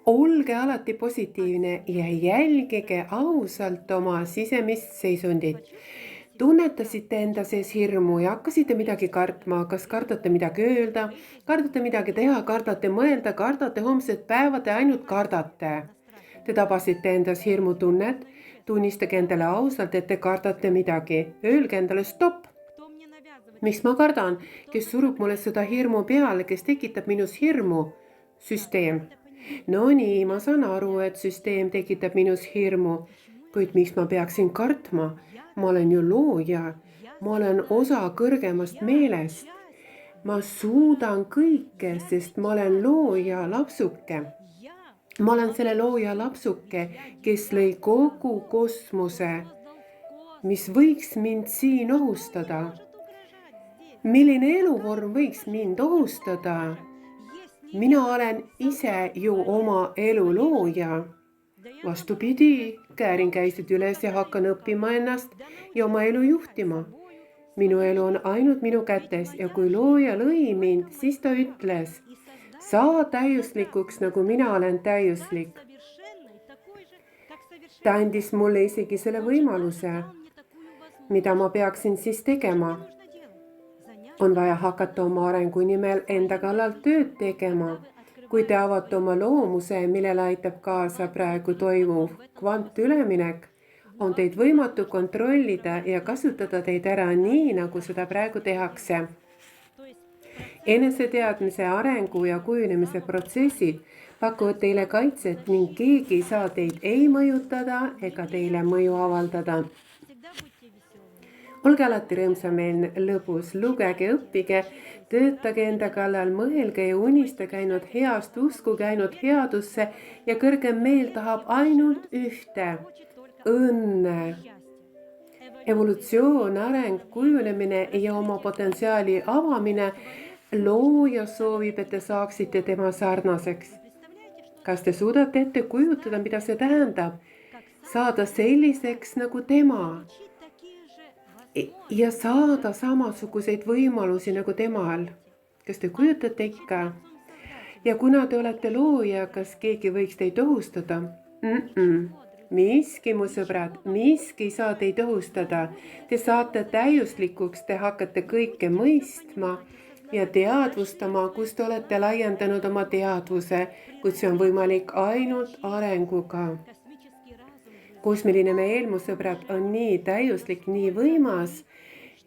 Olge alati positiivne ja jälgige ausalt oma sisemist seisundit. Tunnetasite enda sees hirmu ja hakkasite midagi kartma, kas kardate midagi öelda, kardate midagi teha, kardate mõelda, kardate homset päeva, te ainult kardate. Te tabasite endas hirmutunnet, tunnistage endale ausalt, et te kardate midagi. Öelge endale stopp. Miks ma kardan, kes surub mulle seda hirmu peale, kes tekitab minus hirmu? Süsteem. No nii, ma saan aru, et süsteem tekitab minus hirmu, kuid miks ma peaksin kartma? Ma olen ju looja, ma olen osa kõrgemast meelest. Ma suudan kõike, sest ma olen looja lapsuke. Ma olen selle looja lapsuke, kes lõi kogu kosmose, mis võiks mind siin ohustada. Milline eluvorm võiks mind ohustada? Mina olen ise ju oma elu looja. Vastupidi, käärin käised üles ja hakkan õppima ennast ja oma elu juhtima. Minu elu on ainult minu kätes ja kui looja lõi mind, siis ta ütles, saa täiuslikuks, nagu mina olen täiuslik. Ta andis mulle isegi selle võimaluse, mida ma peaksin siis tegema. On vaja hakata oma arengu nimel enda kallal tööd tegema. Kui te avate oma loomuse, millele aitab kaasa praegu toimuv kvantüleminek, on teid võimatu kontrollida ja kasutada teid ära nii, nagu seda praegu tehakse. Eneseteadmise, arengu ja kujunemise protsessid pakuvad teile kaitset ning keegi ei saa teid ei mõjutada ega teile mõju avaldada. Olge alati rõõmsameelne, lõbus, lugege, õppige, töötage enda kallal, mõelge ja unistage ainult heast, uskuge ainult headusse ja kõrgem meel tahab ainult ühte, õnne. Evolutsioon, areng, kujunemine ja oma potentsiaali avamine, looja soovib, et te saaksite tema sarnaseks. Kas te suudate ette kujutada, mida see tähendab? Saada selliseks nagu tema. Ja saada samasuguseid võimalusi nagu temal. Kas te kujutate ikka? Ja kuna te olete looja, kas keegi võiks teid ohustada? Miski, mu sõbrad, miski ei saa teid ohustada. Te saate täiuslikuks, te hakkate kõike mõistma ja teadvustama, kus te olete laiendanud oma teadvuse, kuid see on võimalik ainult arenguga. Kosmiline meel, mu sõbrad, on nii täiuslik, nii võimas,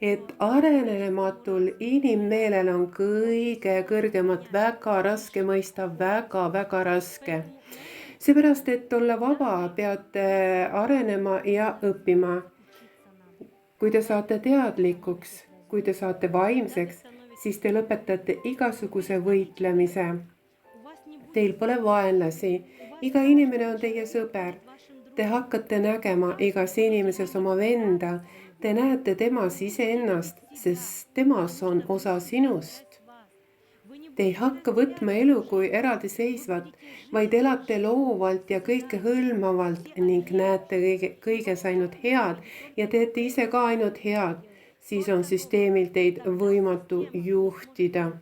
et arenematul inimmeelel on kõige kõrgemat väga raske mõista, väga raske. Seepärast, et olla vaba, peate arenema ja õppima. Kui te saate teadlikuks, kui te saate vaimseks, siis te lõpetate igasuguse võitlemise. Teil pole vaenlasi, iga inimene on teie sõber. Te hakkate nägema igas inimeses oma venda, te näete temas iseennast, sest temas on osa sinust. Te ei hakka võtma elu kui eraldiseisvat, vaid elate loovalt ja kõike hõlmavalt ning näete kõiges ainult head ja teete ise ka ainult head, siis on süsteemil teid võimatu juhtida.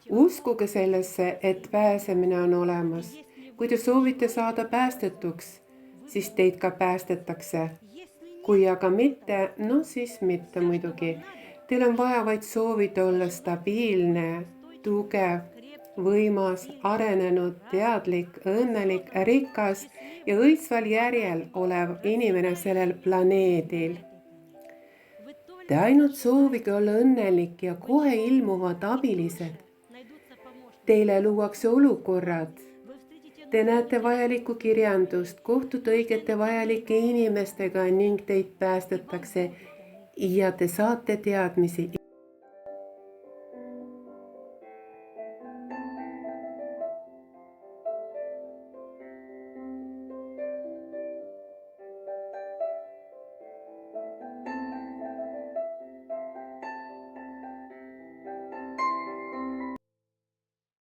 Uskuge sellesse, et pääsemine on olemas. Kui te soovite saada päästetuks, siis teid ka päästetakse. Kui aga mitte, no siis mitte muidugi. Teil on vaja vaid soovida olla stabiilne, tugev, võimas, arenenud, teadlik, õnnelik, rikas ja õitsval järjel olev inimene sellel planeedil. Te ainult soovige olla õnnelik ja kohe ilmuvad abilised. Teile luuakse olukorrad. Te näete vajalikku kirjandust, kohtute õigete vajalike inimestega ning teid päästetakse ja te saate teadmisi.